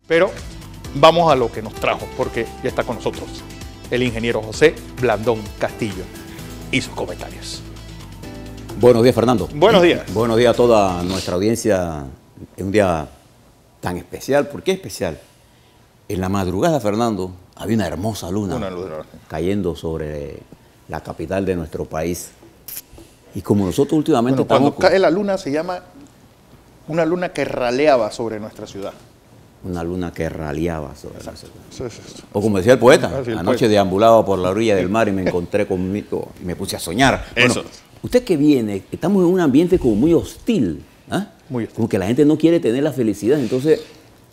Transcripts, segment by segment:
Pero vamos a lo que nos trajo, porque ya está con nosotros el ingeniero José Blandón Castillo y sus comentarios. Buenos días, Fernando. Buenos días. Buenos días a toda nuestra audiencia en un día tan especial. ¿Por qué especial? En la madrugada, Fernando, había una hermosa luna cayendo sobre la capital de nuestro país. Y como nosotros últimamente cuando cae la luna se llama una luna que raleaba sobre nuestra ciudad. Una luna que raleaba sobre la ciudad. Sí. O como decía el poeta, anoche deambulaba por la orilla del mar y me encontré conmigo y me puse a soñar. Eso. Bueno, usted que viene, estamos en un ambiente como muy hostil, ¿ah? Muy hostil. Como que la gente no quiere tener la felicidad. Entonces,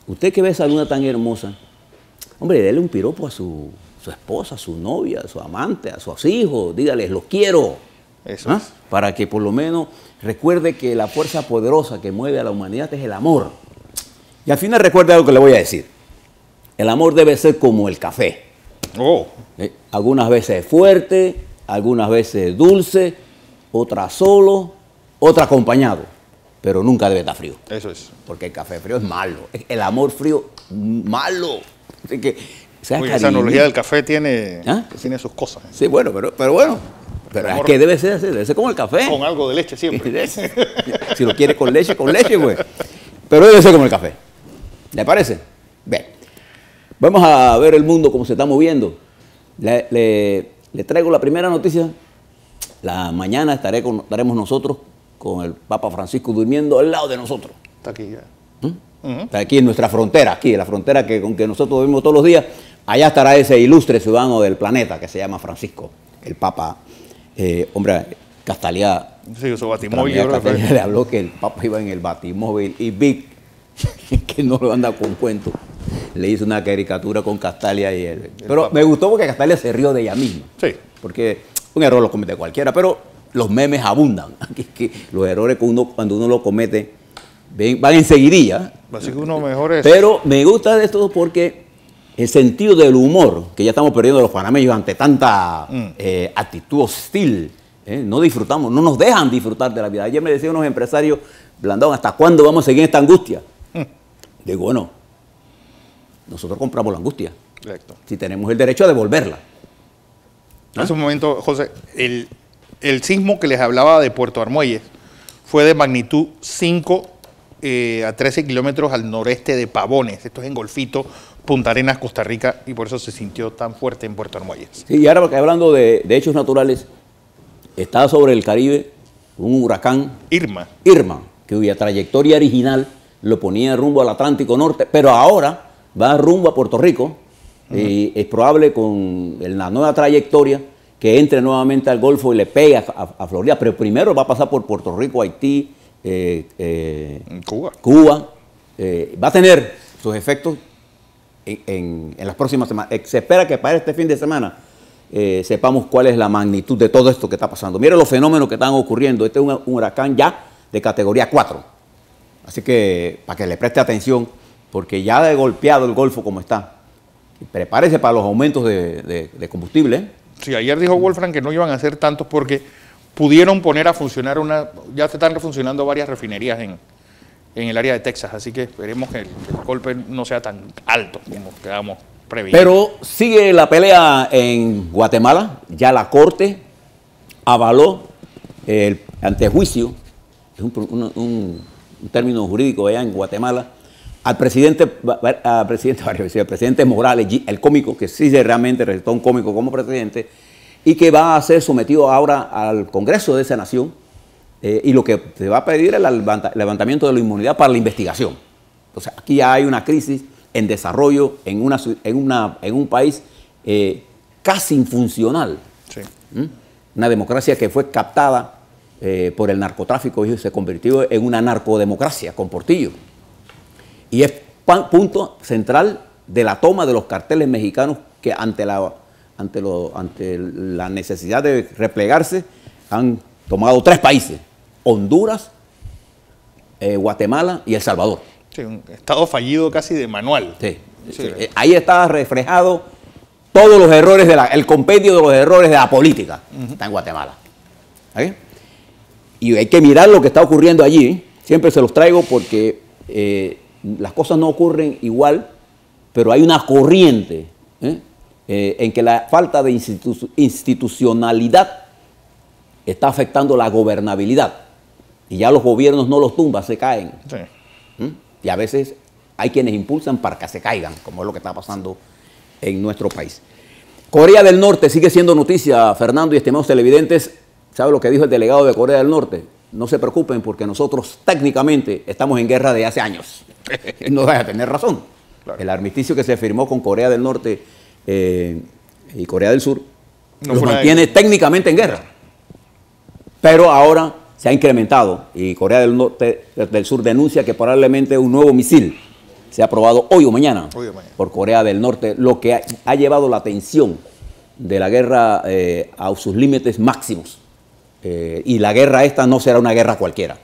usted que ve esa luna tan hermosa, hombre, déle un piropo a su esposa, a su novia, a su amante, a sus hijos, dígales, los quiero. Eso ¿Ah? es. Para que por lo menos recuerde que la fuerza poderosa que mueve a la humanidad es el amor. Y al final recuerde algo que le voy a decir. El amor debe ser como el café. Algunas veces fuerte, algunas veces dulce, otras solo, otra acompañado. Pero nunca debe estar frío. Eso es. Porque el café frío es malo. El amor frío, malo. Así que, esa analogía del café tiene sus cosas. Sí, bueno, pero bueno. Pero es que debe ser como el café. Con algo de leche siempre. Si lo quiere con leche, güey. Pero debe ser como el café. ¿Le parece? Bien. Vamos a ver el mundo como se está moviendo. Le traigo la primera noticia. La mañana estaremos nosotros con el Papa Francisco durmiendo al lado de nosotros. Está aquí ya. Está aquí en nuestra frontera, aquí en la frontera con que nosotros vivimos todos los días. Allá estará ese ilustre ciudadano del planeta que se llama Francisco, el Papa. Hombre, Castalia. Sí, su batimóvil. Castalia le habló que el Papa iba en el batimóvil y Vic, que no lo anda con cuento, le hizo una caricatura con Castalia y él. Pero me gustó porque Castalia se rió de ella misma. Sí. Porque un error lo comete cualquiera, pero los memes abundan. Que los errores que cuando uno lo comete van enseguidilla. Así que uno mejor es. Pero me gusta de esto porque el sentido del humor, que ya estamos perdiendo los panameños ante tanta actitud hostil, no disfrutamos, no nos dejan disfrutar de la vida. Ayer me decían unos empresarios, Blandón, ¿hasta cuándo vamos a seguir esta angustia? Digo, bueno, nosotros compramos la angustia. Correcto. Si tenemos el derecho a devolverla. Hace un momento, José, el sismo que les hablaba de Puerto Armuelles fue de magnitud 5 a 13 kilómetros al noreste de Pavones. Esto es en Golfito, Punta Arenas, Costa Rica, y por eso se sintió tan fuerte en Puerto Armuelles. Sí, y ahora hablando de hechos naturales, está sobre el Caribe un huracán Irma, cuya trayectoria original lo ponía rumbo al Atlántico Norte, pero ahora va rumbo a Puerto Rico. Y es probable con la nueva trayectoria que entre nuevamente al Golfo y le pegue a Florida, pero primero va a pasar por Puerto Rico, Haití, Cuba. Va a tener sus efectos en las próximas semanas. Se espera que para este fin de semana sepamos cuál es la magnitud de todo esto que está pasando. Miren los fenómenos que están ocurriendo. Este es un huracán ya de categoría 4. Así que para que le preste atención, porque ya ha golpeado el Golfo como está. Y prepárese para los aumentos de combustible. Sí, ayer dijo Wolfram que no iban a hacer tantos porque pudieron poner a funcionar ya se están refuncionando varias refinerías en el área de Texas, así que esperemos que el golpe no sea tan alto como quedamos previendo. Pero sigue la pelea en Guatemala, ya la Corte avaló el antejuicio, es un término jurídico allá en Guatemala, al presidente Morales, el cómico, que sí realmente resultó un cómico como presidente, y que va a ser sometido ahora al Congreso de esa nación, y lo que se va a pedir es el levantamiento de la inmunidad para la investigación. O sea, aquí ya hay una crisis en desarrollo en un país casi infuncional. Sí. Una democracia que fue captada por el narcotráfico y se convirtió en una narcodemocracia con Portillo. Y es punto central de la toma de los carteles mexicanos que ante la necesidad de replegarse han tomado 3 países: Honduras, Guatemala y El Salvador. Sí, un estado fallido casi de manual. Sí. Ahí está reflejado todos los errores, el compendio de los errores de la política. Está en Guatemala. ¿Sí? Y hay que mirar lo que está ocurriendo allí. Siempre se los traigo porque las cosas no ocurren igual pero hay una corriente en que la falta de institucionalidad está afectando la gobernabilidad. Y ya los gobiernos no los tumban, se caen. Sí. Y a veces hay quienes impulsan para que se caigan, como es lo que está pasando en nuestro país. Corea del Norte sigue siendo noticia, Fernando y estimados televidentes. ¿Sabe lo que dijo el delegado de Corea del Norte? No se preocupen porque nosotros técnicamente estamos en guerra de hace años. No vaya a tener razón. Claro. El armisticio que se firmó con Corea del Norte y Corea del Sur los mantiene técnicamente en guerra. Pero ahora se ha incrementado y Corea del Sur denuncia que probablemente un nuevo misil se ha aprobado hoy o mañana por Corea del Norte, lo que ha llevado la tensión de la guerra a sus límites máximos. Y la guerra esta no será una guerra cualquiera,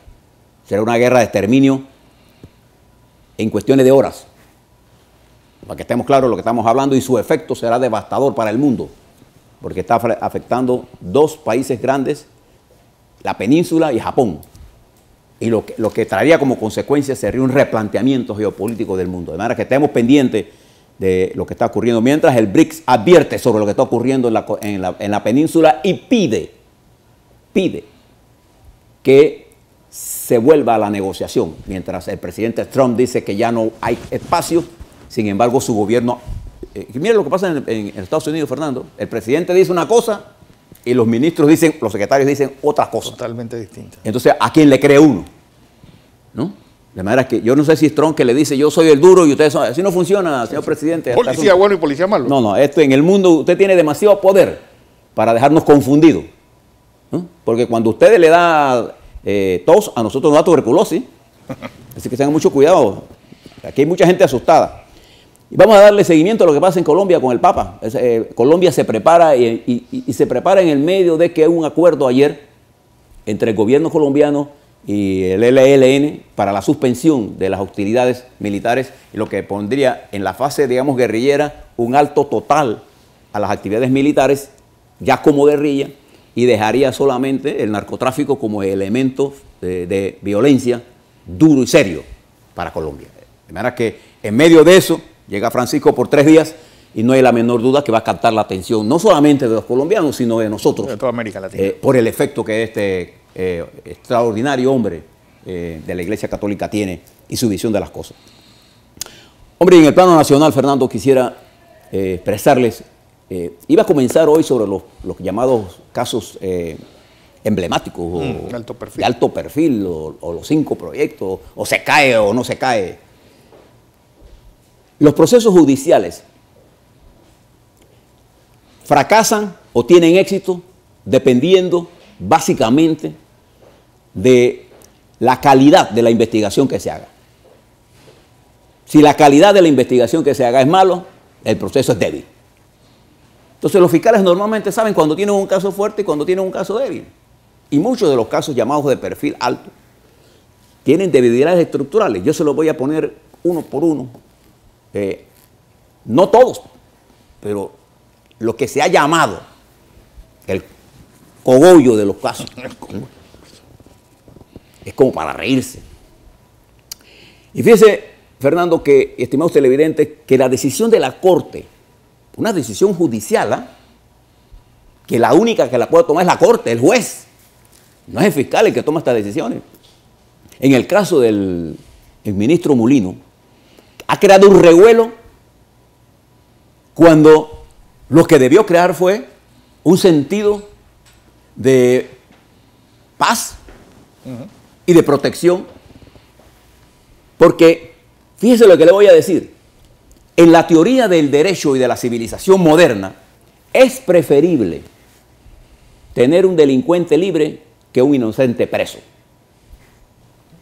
será una guerra de exterminio en cuestiones de horas. Para que estemos claros de lo que estamos hablando, y su efecto será devastador para el mundo, porque está afectando dos países grandes, la península y Japón. Y lo que traería como consecuencia sería un replanteamiento geopolítico del mundo. De manera que estemos pendientes de lo que está ocurriendo. Mientras el BRICS advierte sobre lo que está ocurriendo en la península y pide que se vuelva a la negociación. Mientras el presidente Trump dice que ya no hay espacio, sin embargo su gobierno... mire lo que pasa en Estados Unidos, Fernando. El presidente dice una cosa y los ministros dicen, los secretarios dicen otra cosa. Totalmente distinta. Entonces, ¿a quién le cree uno? ¿No? De manera que yo no sé si es Trump que le dice yo soy el duro y ustedes son... Así no funciona, señor presidente. Policía bueno y policía malo. No, esto en el mundo usted tiene demasiado poder para dejarnos confundidos, ¿no? Porque cuando usted le da tos, a nosotros nos da tuberculosis. Así que tengan mucho cuidado. Aquí hay mucha gente asustada. Y vamos a darle seguimiento a lo que pasa en Colombia con el Papa. Colombia se prepara y se prepara en el medio de que hay un acuerdo ayer entre el gobierno colombiano y el ELN para la suspensión de las hostilidades militares, y lo que pondría en la fase, digamos, guerrillera, un alto total a las actividades militares ya como guerrilla, y dejaría solamente el narcotráfico como elemento de violencia duro y serio para Colombia. De manera que en medio de eso llega Francisco por 3 días y no hay la menor duda que va a captar la atención no solamente de los colombianos, sino de nosotros. De toda América Latina. Por el efecto que este extraordinario hombre de la Iglesia Católica tiene y su visión de las cosas. Hombre, en el plano nacional, Fernando, quisiera expresarles, iba a comenzar hoy sobre los llamados casos emblemáticos de alto perfil o los 5 proyectos, o se cae o no se cae. Los procesos judiciales fracasan o tienen éxito dependiendo básicamente de la calidad de la investigación que se haga. Si la calidad de la investigación que se haga es malo, el proceso es débil. Entonces los fiscales normalmente saben cuando tienen un caso fuerte y cuando tienen un caso débil. Y muchos de los casos llamados de perfil alto tienen debilidades estructurales. Yo se los voy a poner uno por uno. No todos, pero lo que se ha llamado el cogollo de los casos. Es como para reírse. Y fíjese, Fernando, que, estimados televidentes, que la decisión de la Corte, una decisión judicial, que la única que la puede tomar es la Corte, el juez. No es el fiscal el que toma estas decisiones. En el caso del ministro Mulino, ha creado un revuelo cuando lo que debió crear fue un sentido de paz y de protección, porque fíjese lo que le voy a decir, en la teoría del derecho y de la civilización moderna es preferible tener un delincuente libre que un inocente preso.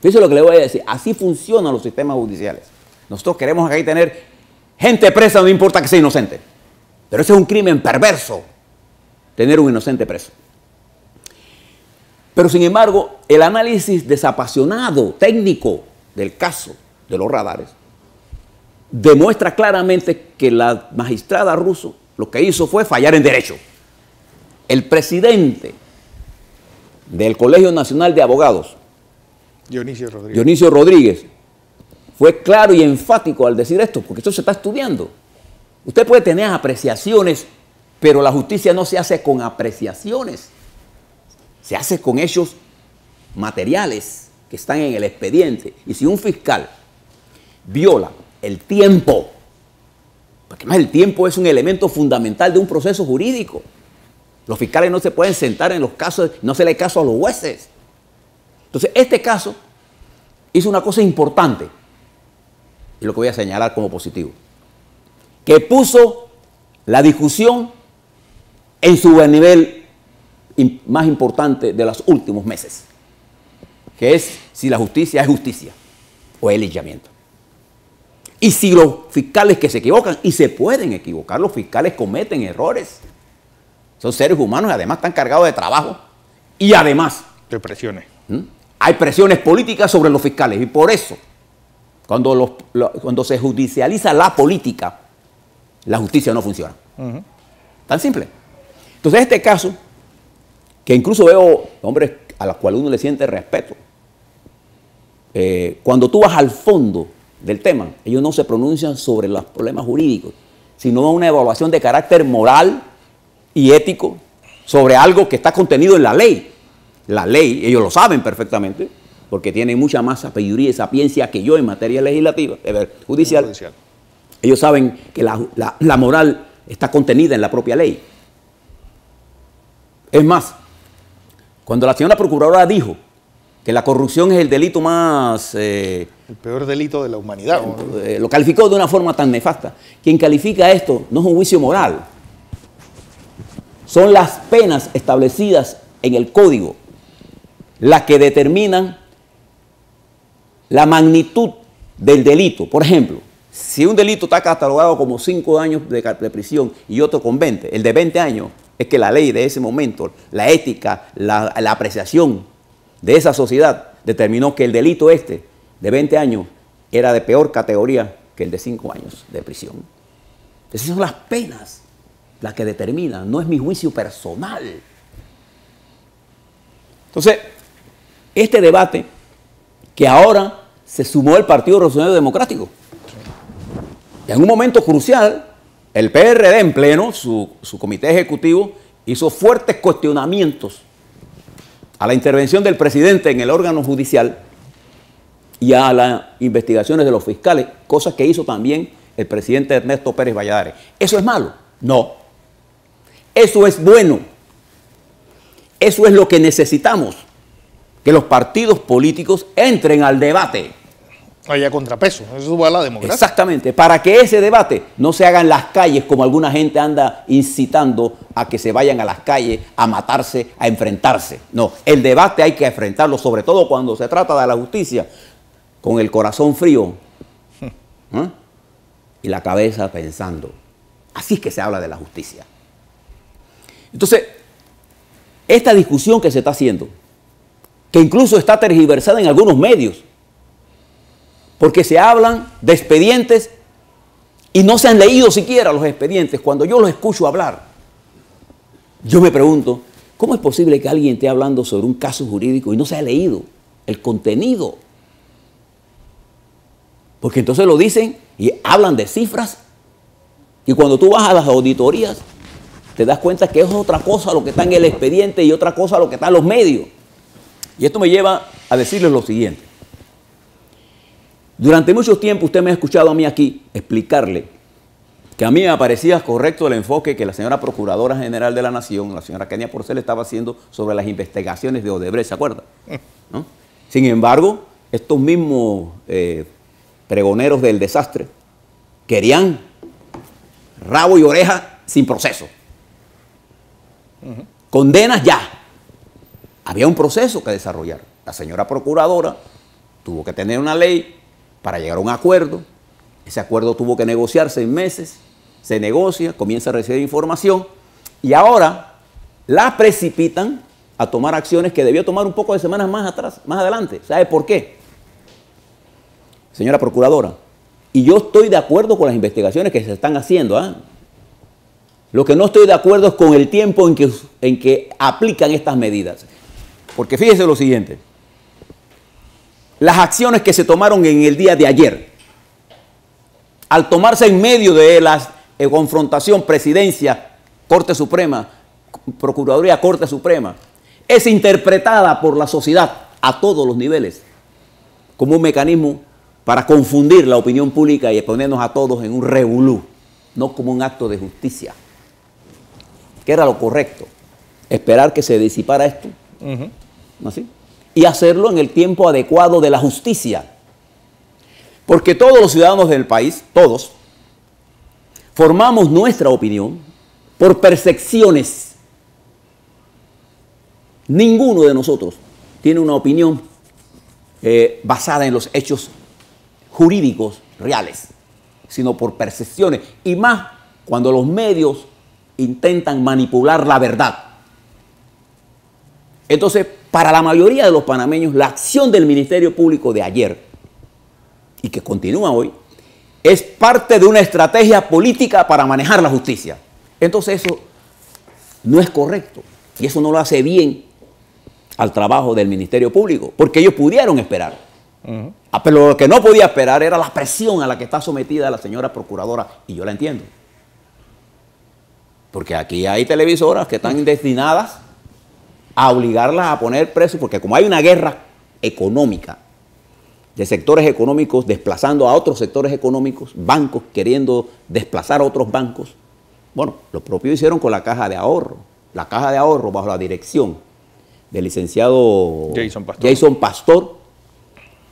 Fíjese lo que le voy a decir, así funcionan los sistemas judiciales. Nosotros queremos aquí tener gente presa, no importa que sea inocente, pero ese es un crimen perverso, tener un inocente preso. Pero sin embargo, el análisis desapasionado, técnico del caso de los radares, demuestra claramente que la magistrada Russo lo que hizo fue fallar en derecho. El presidente del Colegio Nacional de Abogados, Dionisio Rodríguez, fue claro y enfático al decir esto, porque esto se está estudiando. Usted puede tener apreciaciones, pero la justicia no se hace con apreciaciones, se hace con hechos materiales que están en el expediente. Y si un fiscal viola el tiempo, porque más el tiempo es un elemento fundamental de un proceso jurídico, los fiscales no se pueden sentar en los casos, no se le caso a los jueces. Entonces, este caso hizo una cosa importante, y lo que voy a señalar como positivo, que puso la discusión en su nivel más importante de los últimos meses, que es si la justicia es justicia o es linchamiento. Y si los fiscales que se equivocan, y se pueden equivocar, los fiscales cometen errores, son seres humanos y además están cargados de trabajo, y además de presiones. Hay presiones políticas sobre los fiscales, y por eso, cuando se judicializa la política, la justicia no funciona. Tan simple. Entonces, este caso, que incluso veo hombres a los cuales uno le siente respeto, cuando tú vas al fondo del tema, ellos no se pronuncian sobre los problemas jurídicos, sino una evaluación de carácter moral y ético sobre algo que está contenido en la ley. La ley, ellos lo saben perfectamente, porque tienen mucha más sabiduría y sapiencia que yo en materia legislativa, judicial. Ellos saben que la moral está contenida en la propia ley. Es más, cuando la señora procuradora dijo que la corrupción es el delito más... el peor delito de la humanidad. Lo calificó de una forma tan nefasta. Quien califica esto no es un juicio moral. Son las penas establecidas en el código las que determinan la magnitud del delito. Por ejemplo, si un delito está catalogado como 5 años de prisión y otro con 20, el de 20 años es que la ley de ese momento, la ética, la apreciación de esa sociedad determinó que el delito este de 20 años era de peor categoría que el de 5 años de prisión. Esas son las penas las que determinan, no es mi juicio personal. Entonces, este debate que ahora se sumó el Partido Revolucionario Democrático. Y en un momento crucial, el PRD en pleno, su comité ejecutivo, hizo fuertes cuestionamientos a la intervención del presidente en el órgano judicial y a las investigaciones de los fiscales, cosas que hizo también el presidente Ernesto Pérez Valladares. ¿Eso es malo? No. Eso es bueno. Eso es lo que necesitamos, que los partidos políticos entren al debate. Haya contrapeso, eso va a la democracia. Exactamente, para que ese debate no se haga en las calles como alguna gente anda incitando a que se vayan a las calles a matarse, a enfrentarse. No, el debate hay que enfrentarlo, sobre todo cuando se trata de la justicia, con el corazón frío y la cabeza pensando. Así es que se habla de la justicia. Entonces, esta discusión que se está haciendo, que incluso está tergiversada en algunos medios, porque se hablan de expedientes y no se han leído siquiera los expedientes. Cuando yo los escucho hablar, yo me pregunto, ¿cómo es posible que alguien esté hablando sobre un caso jurídico y no se ha leído el contenido? Porque entonces lo dicen y hablan de cifras, y cuando tú vas a las auditorías te das cuenta que es otra cosa lo que está en el expediente y otra cosa lo que está en los medios. Y esto me lleva a decirles lo siguiente. Durante mucho tiempo usted me ha escuchado a mí aquí explicarle que a mí me parecía correcto el enfoque que la señora Procuradora General de la Nación, la señora Kenia Porcel, estaba haciendo sobre las investigaciones de Odebrecht, ¿se acuerda? ¿No? Sin embargo, estos mismos pregoneros del desastre querían rabo y oreja sin proceso. Condenas ya. Había un proceso que desarrollar. La señora Procuradora tuvo que tener una ley para llegar a un acuerdo. Ese acuerdo tuvo que negociarse en meses. Se negocia, comienza a recibir información y ahora la precipitan a tomar acciones que debió tomar un poco de semanas más atrás, más adelante. ¿Sabe por qué? Señora Procuradora, y yo estoy de acuerdo con las investigaciones que se están haciendo. Lo que no estoy de acuerdo es con el tiempo en que aplican estas medidas. Porque fíjese lo siguiente. las acciones que se tomaron en el día de ayer, al tomarse en medio de la confrontación presidencia, Corte Suprema, Procuraduría, Corte Suprema, es interpretada por la sociedad a todos los niveles como un mecanismo para confundir la opinión pública y ponernos a todos en un revolú, no como un acto de justicia, que era lo correcto, esperar que se disipara esto, ¿no así? Y hacerlo en el tiempo adecuado de la justicia, porque todos los ciudadanos del país, todos, formamos nuestra opinión por percepciones. Ninguno de nosotros tiene una opinión basada en los hechos jurídicos reales, sino por percepciones, y más cuando los medios intentan manipular la verdad. Entonces, para la mayoría de los panameños, la acción del Ministerio Público de ayer, y que continúa hoy, es parte de una estrategia política para manejar la justicia. Entonces eso no es correcto, y eso no lo hace bien al trabajo del Ministerio Público, porque ellos pudieron esperar. Pero lo que no podía esperar era la presión a la que está sometida la señora procuradora, y yo la entiendo. Porque aquí hay televisoras que están destinadas a obligarlas a poner presos, porque como hay una guerra económica, de sectores económicos desplazando a otros sectores económicos, bancos queriendo desplazar a otros bancos, bueno, lo propio hicieron con la Caja de Ahorro. La Caja de Ahorro, bajo la dirección del licenciado Jason Pastor,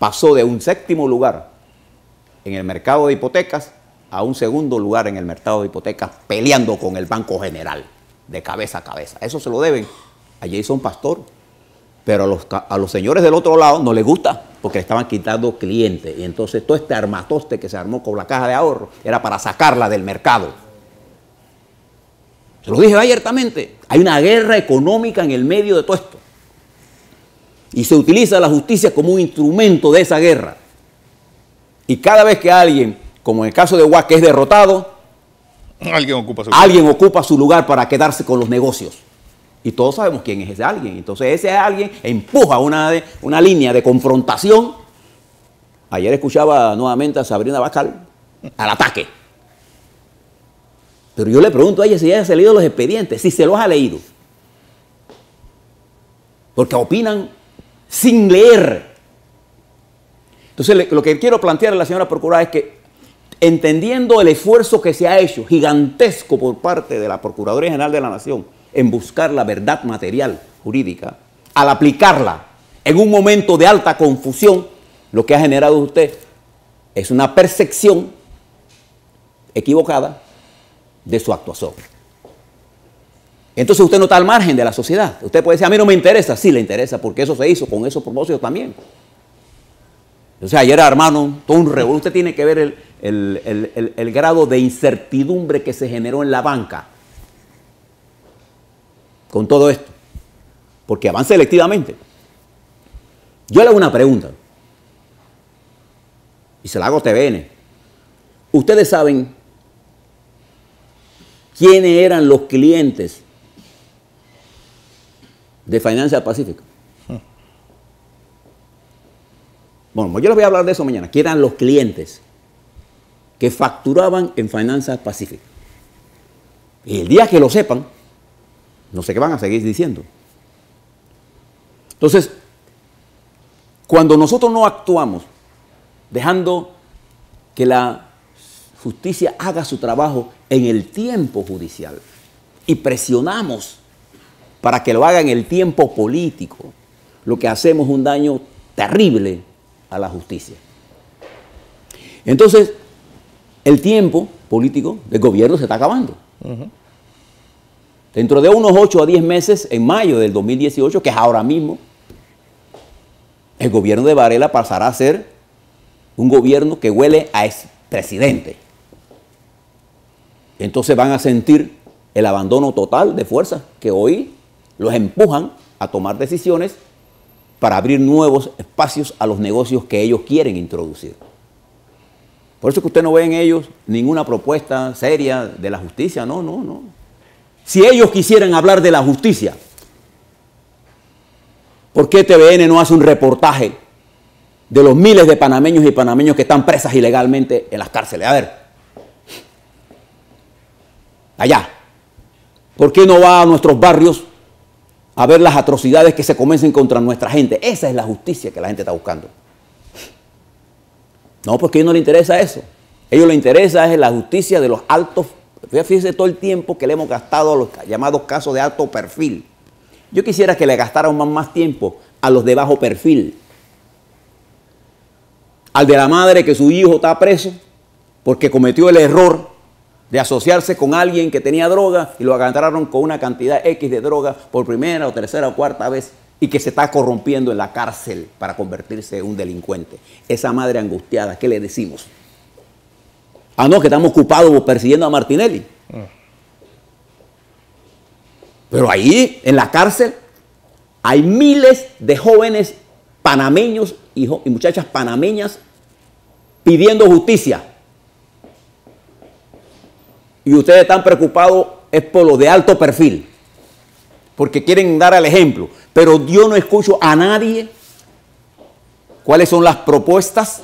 pasó de un 7º lugar en el mercado de hipotecas a un 2º lugar en el mercado de hipotecas, peleando con el Banco General, de cabeza a cabeza. Eso se lo deben a Jason Pastor. Pero a los señores del otro lado no les gusta, porque le estaban quitando clientes. Y entonces todo este armatoste que se armó con la Caja de Ahorro era para sacarla del mercado. Se lo dije abiertamente. Hay una guerra económica en el medio de todo esto. Y se utiliza la justicia como un instrumento de esa guerra. Y cada vez que alguien, como en el caso de Huac, es derrotado, alguien ocupa su lugar para quedarse con los negocios. Y todos sabemos quién es ese alguien. Entonces ese alguien empuja una línea de confrontación. Ayer escuchaba nuevamente a Sabrina Bacal al ataque. Pero yo le pregunto a ella si ella se ha leído los expedientes, si se los ha leído. Porque opinan sin leer. Entonces lo que quiero plantear a la señora procuradora es que, entendiendo el esfuerzo que se ha hecho, gigantesco por parte de la Procuraduría General de la Nación, en buscar la verdad material jurídica, al aplicarla en un momento de alta confusión, lo que ha generado usted es una percepción equivocada de su actuación. Entonces usted no está al margen de la sociedad. Usted puede decir, a mí no me interesa. Sí le interesa, porque eso se hizo con esos propósitos también. Entonces ayer armaron todo un revuelo. Usted tiene que ver el grado de incertidumbre que se generó en la banca con todo esto, porque van selectivamente. Yo le hago una pregunta, y se la hago a TVN. ¿Ustedes saben quiénes eran los clientes de Financial Pacific? Bueno, yo les voy a hablar de eso mañana. ¿Quiénes eran los clientes que facturaban en Financial Pacific? Y el día que lo sepan, no sé qué van a seguir diciendo. Entonces, cuando nosotros no actuamos, dejando que la justicia haga su trabajo en el tiempo judicial, y presionamos para que lo haga en el tiempo político, lo que hacemos es un daño terrible a la justicia. Entonces, el tiempo político del gobierno se está acabando. Dentro de unos 8 a 10 meses, en mayo del 2018, que es ahora mismo, el gobierno de Varela pasará a ser un gobierno que huele a expresidente. Entonces van a sentir el abandono total de fuerzas que hoy los empujan a tomar decisiones para abrir nuevos espacios a los negocios que ellos quieren introducir. Por eso es que usted no ve en ellos ninguna propuesta seria de la justicia. No, no, no. Si ellos quisieran hablar de la justicia, ¿por qué TVN no hace un reportaje de los miles de panameños y panameños que están presas ilegalmente en las cárceles. A ver, allá, ¿por qué no va a nuestros barrios a ver las atrocidades que se cometen contra nuestra gente? Esa es la justicia que la gente está buscando. No, porque a ellos no les interesa eso. A ellos les interesa es la justicia de los altos. Fíjese todo el tiempo que le hemos gastado a los llamados casos de alto perfil. Yo quisiera que le gastáramos más tiempo a los de bajo perfil. Al de la madre que su hijo está preso porque cometió el error de asociarse con alguien que tenía droga y lo agarraron con una cantidad X de droga por primera o tercera o cuarta vez y que se está corrompiendo en la cárcel para convertirse en un delincuente. Esa madre angustiada, ¿qué le decimos? Ah, no, que estamos ocupados persiguiendo a Martinelli. Pero ahí, en la cárcel, hay miles de jóvenes panameños y muchachas panameñas pidiendo justicia. Y ustedes están preocupados es por los de alto perfil, porque quieren dar el ejemplo. Pero yo no escucho a nadie cuáles son las propuestas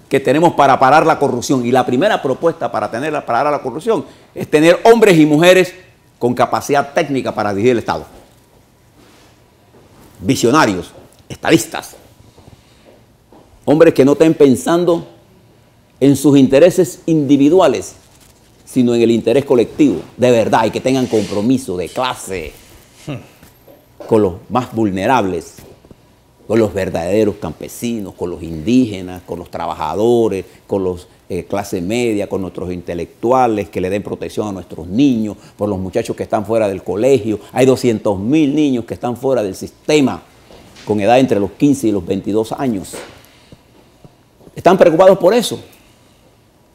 que tenemos para parar la corrupción. Y la primera propuesta para parar la corrupción es tener hombres y mujeres con capacidad técnica para dirigir el Estado. Visionarios, estadistas. Hombres que no estén pensando en sus intereses individuales, sino en el interés colectivo, de verdad, y que tengan compromiso de clase con los más vulnerables, con los verdaderos campesinos, con los indígenas, con los trabajadores, con los clase media, con nuestros intelectuales, que le den protección a nuestros niños, por los muchachos que están fuera del colegio. Hay 200.000 niños que están fuera del sistema, con edad entre los 15 y los 22 años. ¿Están preocupados por eso?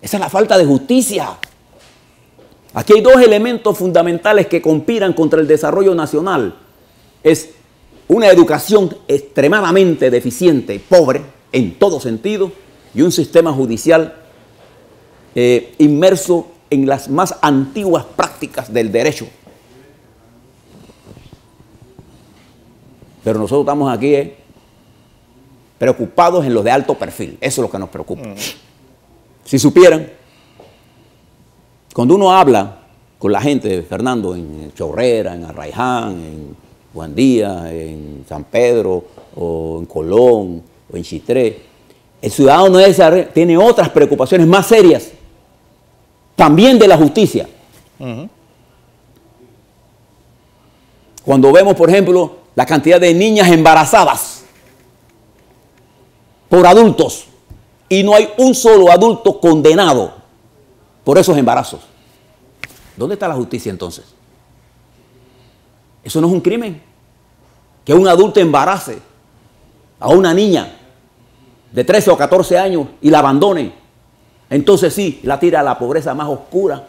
Esa es la falta de justicia. Aquí hay dos elementos fundamentales que conspiran contra el desarrollo nacional. Es una educación extremadamente deficiente, pobre, en todo sentido, y un sistema judicial inmerso en las más antiguas prácticas del derecho. Pero nosotros estamos aquí preocupados en los de alto perfil. Eso es lo que nos preocupa. Si supieran, cuando uno habla con la gente, Fernando, en Chorrera, en Arraiján, en Juan Díaz, en San Pedro, o en Colón, o en Chitré, el ciudadano tiene otras preocupaciones más serias, también de la justicia. Cuando vemos, por ejemplo, la cantidad de niñas embarazadas por adultos, y no hay un solo adulto condenado por esos embarazos. ¿Dónde está la justicia entonces? Eso no es un crimen. Que un adulto embarace a una niña de 13 o 14 años y la abandone. Entonces sí, la tira a la pobreza más oscura.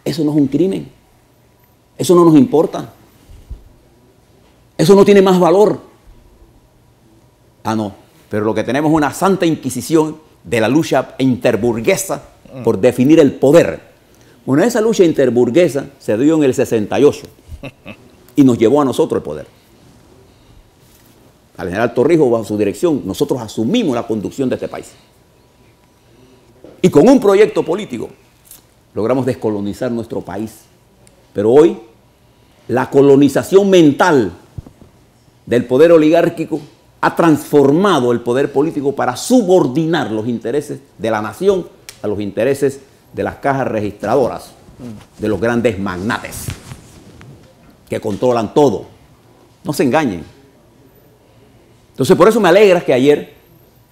Eso no es un crimen. Eso no nos importa. Eso no tiene más valor. Ah, no. Pero lo que tenemos es una santa inquisición de la lucha interburguesa por definir el poder. Bueno, esa lucha interburguesa se dio en el 68 y nos llevó a nosotros el poder. Al general Torrijos, bajo su dirección, nosotros asumimos la conducción de este país. Y con un proyecto político logramos descolonizar nuestro país. Pero hoy, la colonización mental del poder oligárquico ha transformado el poder político para subordinar los intereses de la nación a los intereses de las cajas registradoras, de los grandes magnates que controlan todo. No se engañen. Entonces, por eso me alegra que ayer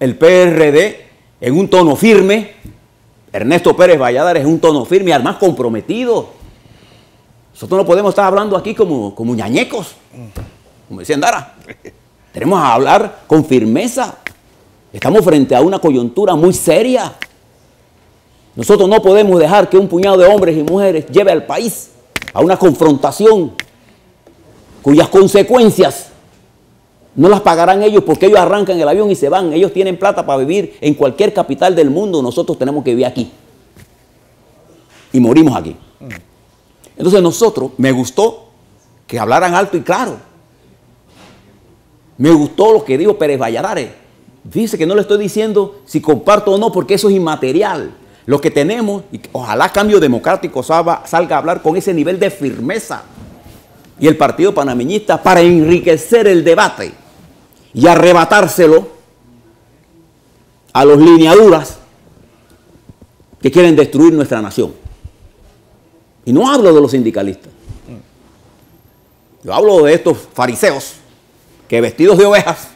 el PRD, en un tono firme, Ernesto Pérez Valladares en un tono firme y además comprometido. Nosotros no podemos estar hablando aquí como ñañecos, como decía Andara. Tenemos que hablar con firmeza. Estamos frente a una coyuntura muy seria. Nosotros no podemos dejar que un puñado de hombres y mujeres lleve al país a una confrontación cuyas consecuencias no las pagarán ellos porque ellos arrancan el avión y se van. Ellos tienen plata para vivir en cualquier capital del mundo. Nosotros tenemos que vivir aquí. Y morimos aquí. Entonces nosotros, me gustó que hablaran alto y claro. Me gustó lo que dijo Pérez Valladares. fíjese que no le estoy diciendo si comparto o no, porque eso es inmaterial. Lo que tenemos, y ojalá Cambio Democrático salga a hablar con ese nivel de firmeza, y el Partido Panameñista, para enriquecer el debate y arrebatárselo a los lineaduras que quieren destruir nuestra nación. Y no hablo de los sindicalistas. Yo hablo de estos fariseos que, vestidos de ovejas,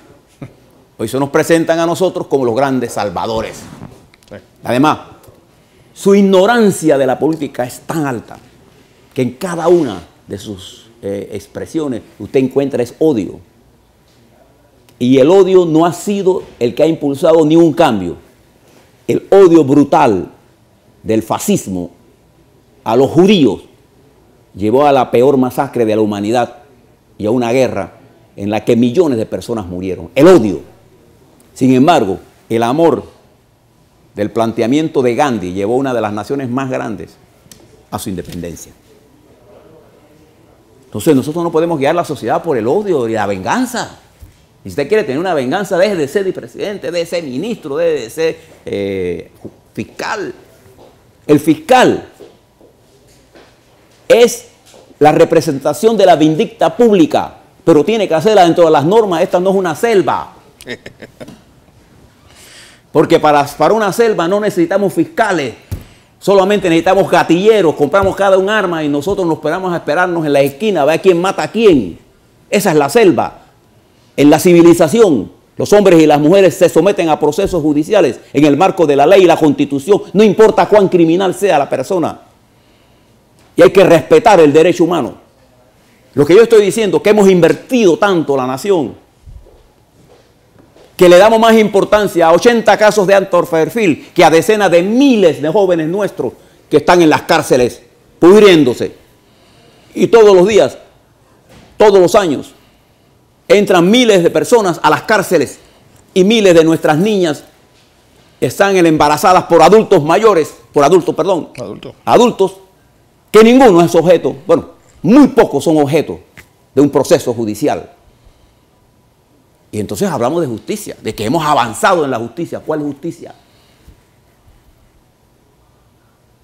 hoy se nos presentan a nosotros como los grandes salvadores. Además, su ignorancia de la política es tan alta que en cada una de sus expresiones usted encuentra es odio. Y el odio no ha sido el que ha impulsado ni un cambio. El odio brutal del fascismo a los judíos llevó a la peor masacre de la humanidad y a una guerra en la que millones de personas murieron. El odio. Sin embargo, el amor del planteamiento de Gandhi llevó a una de las naciones más grandes a su independencia. Entonces nosotros no podemos guiar la sociedad por el odio y la venganza. Si usted quiere tener una venganza, deje de ser presidente, deje de ser ministro, deje de ser fiscal. El fiscal es la representación de la vindicta pública, pero tiene que hacerla dentro de las normas. Esta no es una selva. Porque para una selva no necesitamos fiscales, solamente necesitamos gatilleros, compramos cada un arma y nosotros nos esperamos a esperarnos en la esquina a ver quién mata a quién. Esa es la selva. En la civilización, los hombres y las mujeres se someten a procesos judiciales en el marco de la ley y la Constitución, no importa cuán criminal sea la persona. Y hay que respetar el derecho humano. Lo que yo estoy diciendo es que hemos invertido tanto la nación que le damos más importancia a 80 casos de alto perfil que a decenas de miles de jóvenes nuestros que están en las cárceles pudriéndose. Y todos los días, todos los años, entran miles de personas a las cárceles y miles de nuestras niñas están embarazadas por adultos mayores, adultos, que ninguno es objeto, bueno, muy pocos son objeto de un proceso judicial. Y entonces hablamos de justicia, de que hemos avanzado en la justicia. ¿Cuál justicia?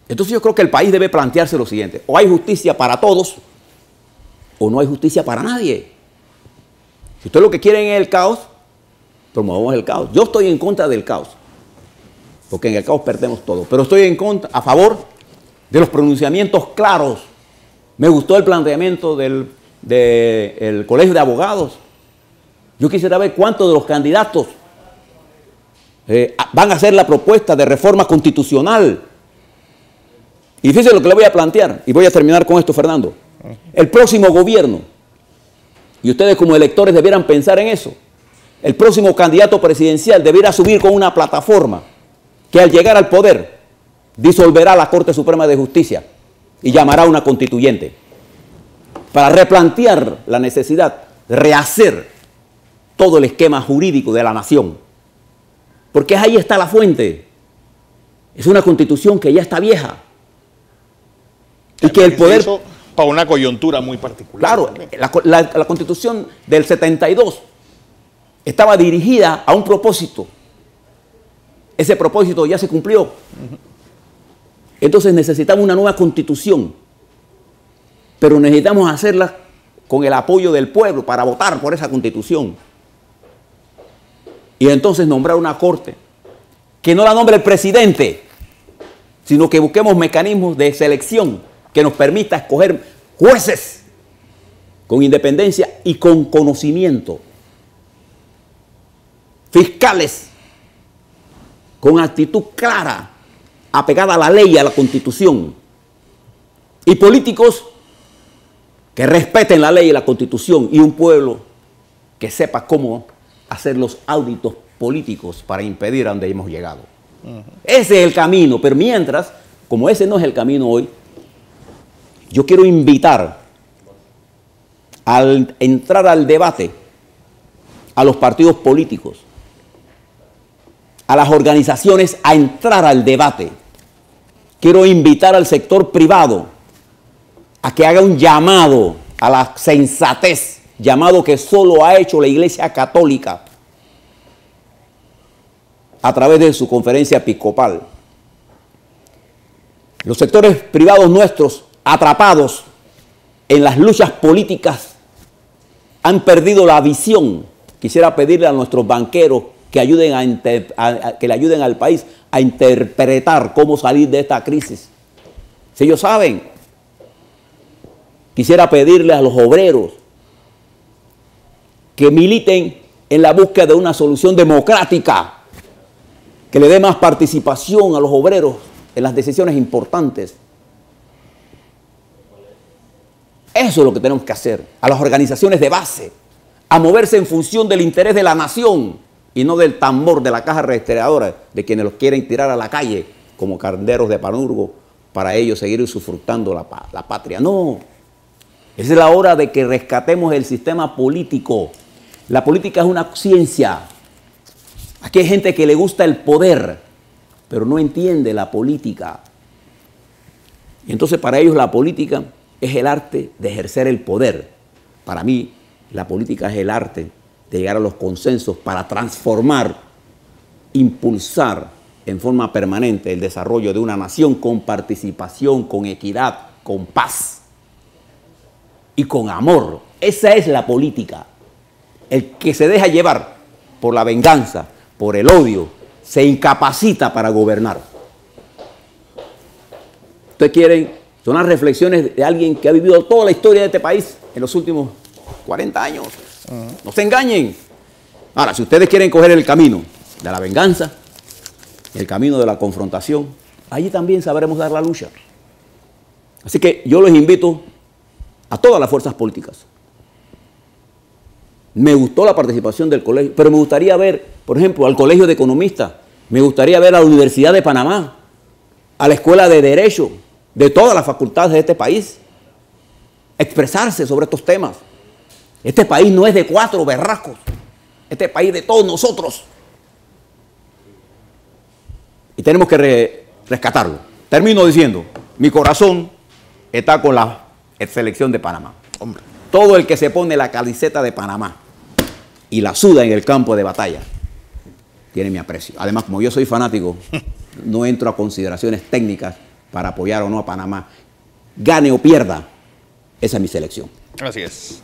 Entonces yo creo que el país debe plantearse lo siguiente: o hay justicia para todos, o no hay justicia para nadie. Si ustedes lo que quieren es el caos, promovamos el caos. Yo estoy en contra del caos, porque en el caos perdemos todo. Pero estoy a favor de los pronunciamientos claros. Me gustó el planteamiento del Colegio de Abogados. Yo quisiera ver cuántos de los candidatos van a hacer la propuesta de reforma constitucional. Y fíjense lo que le voy a plantear, y voy a terminar con esto, Fernando. El próximo gobierno, y ustedes como electores debieran pensar en eso, el próximo candidato presidencial debiera subir con una plataforma que al llegar al poder disolverá la Corte Suprema de Justicia y llamará a una constituyente para replantear la necesidad de rehacer todo el esquema jurídico de la nación. Porque ahí está la fuente. Es una constitución que ya está vieja. Y que el poder... Eso para una coyuntura muy particular. Claro, la constitución del 72 estaba dirigida a un propósito. Ese propósito ya se cumplió. Entonces necesitamos una nueva constitución. Pero necesitamos hacerla con el apoyo del pueblo para votar por esa constitución. Y entonces nombrar una corte que no la nombre el presidente, sino que busquemos mecanismos de selección que nos permita escoger jueces con independencia y con conocimiento, fiscales con actitud clara, apegada a la ley y a la Constitución, y políticos que respeten la ley y la Constitución, y un pueblo que sepa cómo hacer los auditos políticos para impedir a donde hemos llegado. Ese es el camino, pero mientras, como ese no es el camino hoy, yo quiero invitar al entrar al debate a los partidos políticos, a las organizaciones a entrar al debate. Quiero invitar al sector privado a que haga un llamado a la sensatez, llamado que solo ha hecho la Iglesia Católica. a través de su conferencia episcopal. Los sectores privados nuestros, atrapados en las luchas políticas, han perdido la visión. Quisiera pedirle a nuestros banqueros que que le ayuden al país a interpretar cómo salir de esta crisis. Si ellos saben, quisiera pedirle a los obreros que militen en la búsqueda de una solución democrática, que le dé más participación a los obreros en las decisiones importantes. Eso es lo que tenemos que hacer, a las organizaciones de base, a moverse en función del interés de la nación y no del tambor de la caja registradora de quienes los quieren tirar a la calle como carneros de Panurgo para ellos seguir usufructando la patria. No, es la hora de que rescatemos el sistema político. La política es una ciencia. Aquí hay gente que le gusta el poder, pero no entiende la política. Y entonces para ellos la política es el arte de ejercer el poder. Para mí, la política es el arte de llegar a los consensos para transformar, impulsar en forma permanente el desarrollo de una nación con participación, con equidad, con paz y con amor. Esa es la política. El que se deja llevar por la venganza, por el odio, se incapacita para gobernar. Ustedes quieren, son las reflexiones de alguien que ha vivido toda la historia de este país en los últimos 40 años. No se engañen. Ahora, si ustedes quieren coger el camino de la venganza, el camino de la confrontación, allí también sabremos dar la lucha. Así que yo les invito a todas las fuerzas políticas. Me gustó la participación del colegio, pero me gustaría ver, por ejemplo, al Colegio de Economistas, me gustaría ver a la Universidad de Panamá, a la Escuela de Derecho, de todas las facultades de este país, expresarse sobre estos temas. Este país no es de 4 berracos, este país es de todos nosotros. Y tenemos que rescatarlo. Termino diciendo, mi corazón está con la selección de Panamá. Hombre, todo el que se pone la camiseta de Panamá y la suda en el campo de batalla tiene mi aprecio. Además, como yo soy fanático, no entro a consideraciones técnicas para apoyar o no a Panamá. Gane o pierda, esa es mi selección. Así es.